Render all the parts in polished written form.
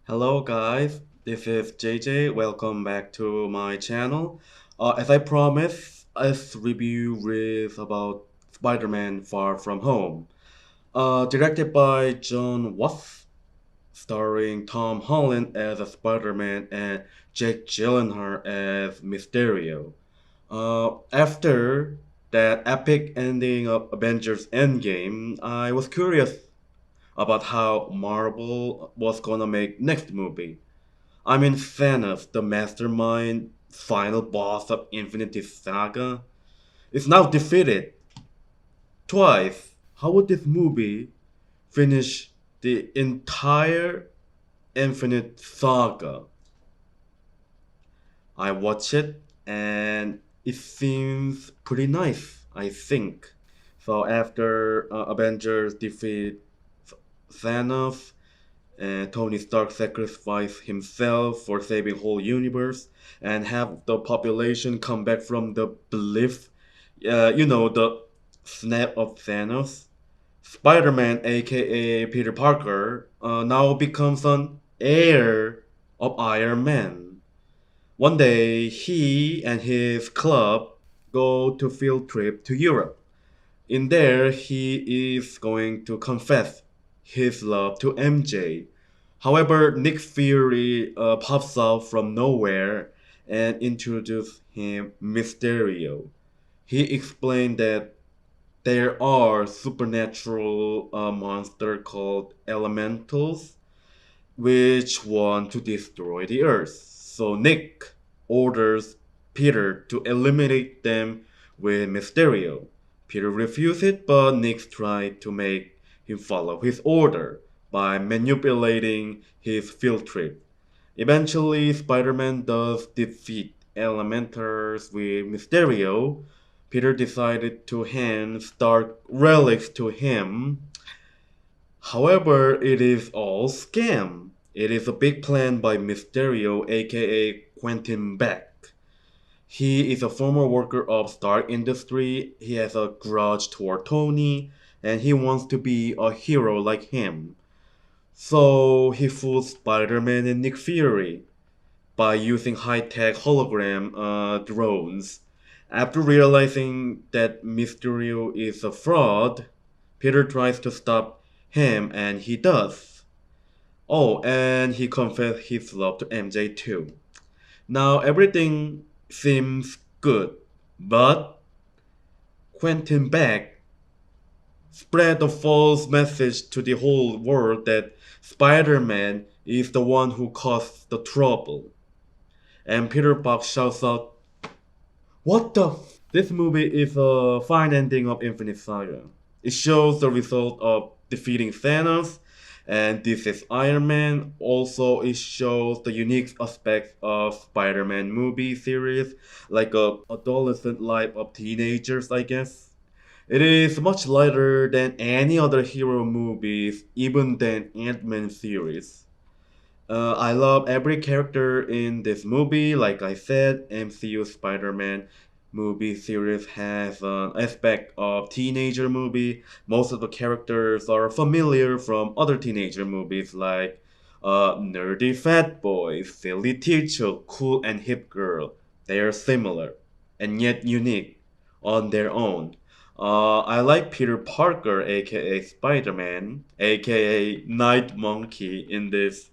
Hello guys, this is JJ. Welcome back to my channel. As I promised, this review is about Spider-Man Far From Home. Directed by John Watts, starring Tom Holland as a Spider-Man and Jake Gyllenhaal as Mysterio. After that epic ending of Avengers Endgame, I was curious about how Marvel was gonna make next movie. I mean, Thanos, the mastermind, final boss of Infinity Saga, is now defeated twice. How would this movie finish the entire Infinite Saga? I watch it and it seems pretty nice, I think. So after Avengers defeat Thanos, and Tony Stark sacrificed himself for saving whole universe and have the population come back from the belief, the snap of Thanos. Spider-Man, aka Peter Parker, now becomes an heir of Iron Man. One day, he and his club go to field trip to Europe. In there, he is going to confess his love to MJ. However, Nick Fury pops out from nowhere and introduces him Mysterio. He explained that there are supernatural monsters called elementals which want to destroy the Earth. So Nick orders Peter to eliminate them with Mysterio. Peter refuses, but Nick tries to make him follow his order by manipulating his field trip. Eventually, Spider-Man does defeat Elementals with Mysterio. Peter decided to hand Stark relics to him. However, it is all scam. It is a big plan by Mysterio, aka Quentin Beck. He is a former worker of Stark Industry. He has a grudge toward Tony, and he wants to be a hero like him. So he fools Spider-Man and Nick Fury by using high-tech hologram drones. After realizing that Mysterio is a fraud, Peter tries to stop him, and he does. Oh, and he confessed his love to MJ too. Now everything seems good, but Quentin Beck spread the false message to the whole world that Spider-Man is the one who caused the trouble. And Peter Parker shouts out, "What the This movie is a fine ending of Infinite Saga. It shows the result of defeating Thanos, and this is Iron Man. Also, it shows the unique aspects of Spider-Man movie series, like a adolescent life of teenagers, I guess. It is much lighter than any other hero movies, even than Ant-Man series. I love every character in this movie. Like I said, MCU Spider-Man movie series has an aspect of teenager movie. Most of the characters are familiar from other teenager movies like nerdy fat boy, silly teacher, cool and hip girl. They are similar and yet unique on their own. I like Peter Parker, aka Spider-Man, aka Night Monkey in this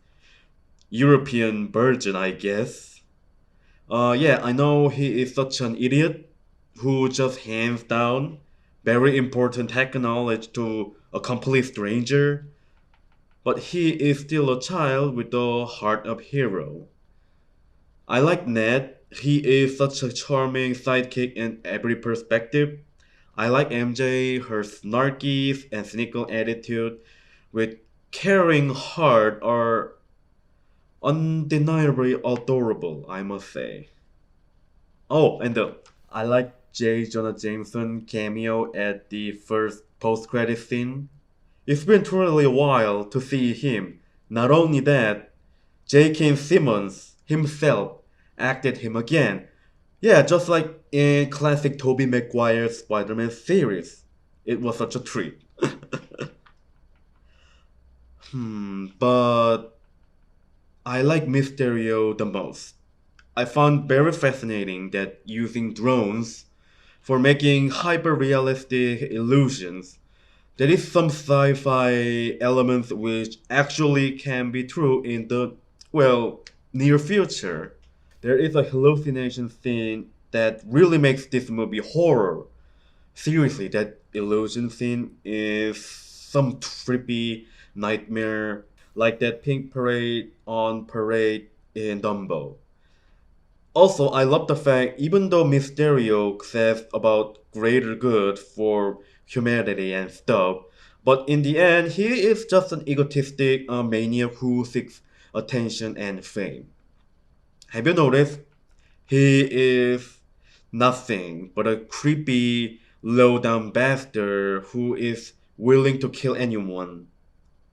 European virgin, I guess. Yeah, I know he is such an idiot who just hands down very important tech knowledge to a complete stranger, but he is still a child with the heart of hero. I like Ned. He is such a charming sidekick in every perspective. I like MJ, her snarky and cynical attitude with caring heart are undeniably adorable, I must say. Oh, and I like J. Jonah Jameson cameo at the first post-credit scene. It's been truly a while to see him. Not only that, J.K. Simmons himself acted him again. Yeah, just like in classic Tobey Maguire's Spider-Man series. It was such a treat. But I like Mysterio the most. I found very fascinating that using drones for making hyper realistic illusions, there is some sci fi elements which actually can be true in the, well, near future. There is a hallucination scene that really makes this movie horror. Seriously, that illusion scene is some trippy nightmare like that pink parade on parade in Dumbo. Also, I love the fact even though Mysterio says about greater good for humanity and stuff, but in the end, he is just an egotistic maniac who seeks attention and fame. Have you noticed? He is nothing but a creepy, low down bastard who is willing to kill anyone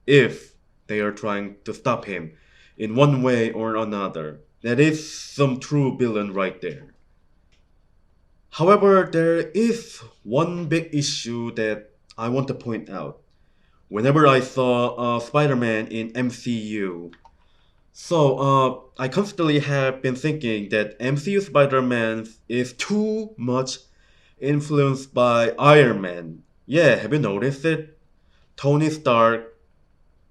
if they are trying to stop him in one way or another. That is some true villain right there. However, there is one big issue that I want to point out. Whenever I saw Spider-Man in MCU, I constantly have been thinking that MCU Spider-Man is too much influenced by Iron Man. Yeah, have you noticed it? Tony Stark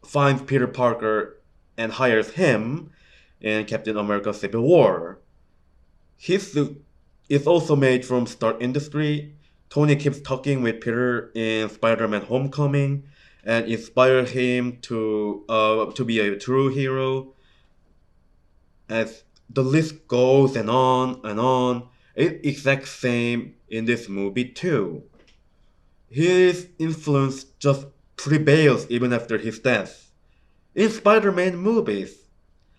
finds Peter Parker and hires him in Captain America Civil War. His suit is also made from Stark Industry. Tony keeps talking with Peter in Spider-Man Homecoming and inspire him to be a true hero. As the list goes and on and on, it's exact same in this movie too. His influence just prevails even after his death. In Spider-Man movies,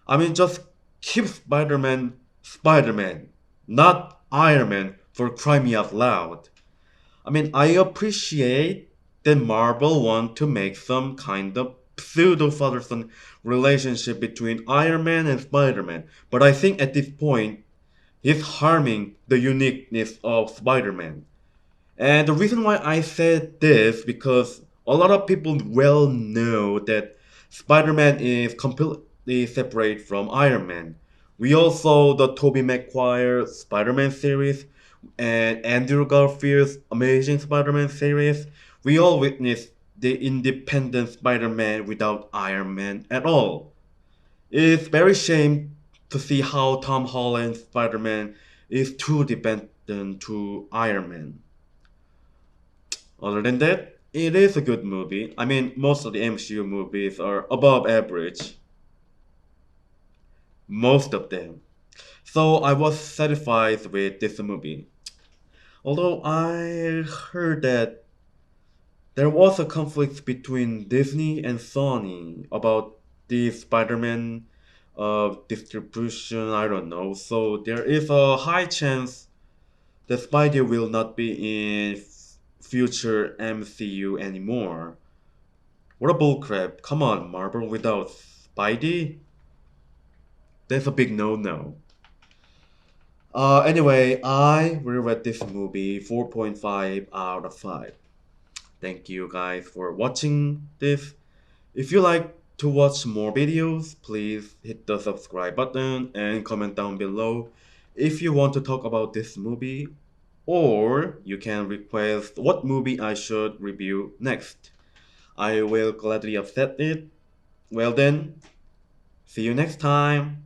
I mean, just keep Spider-Man Spider-Man, not Iron Man for crying me out loud. I mean, I appreciate that Marvel want to make some kind of pseudo father-son relationship between Iron Man and Spider-Man, but I think at this point, he's harming the uniqueness of Spider-Man. And the reason why I said this because a lot of people well know that Spider-Man is completely separate from Iron Man. We all saw the Tobey Maguire Spider-Man series and Andrew Garfield's Amazing Spider-Man series. We all witnessed the independent Spider-Man without Iron Man at all. It's very shame to see how Tom Holland's Spider-Man is too dependent to Iron Man. Other than that, it is a good movie. I mean, most of the MCU movies are above average. Most of them. So I was satisfied with this movie. Although I heard that there was a conflict between Disney and Sony about the Spider-Man distribution, I don't know. So there is a high chance that Spidey will not be in future MCU anymore. What a bullcrap. Come on, Marvel without Spidey? That's a big no-no. Anyway, I will rate this movie 4.5 out of 5. Thank you guys for watching this. If you like to watch more videos, please hit the subscribe button and comment down below if you want to talk about this movie, or you can request what movie I should review next. I will gladly accept it. Well then, see you next time.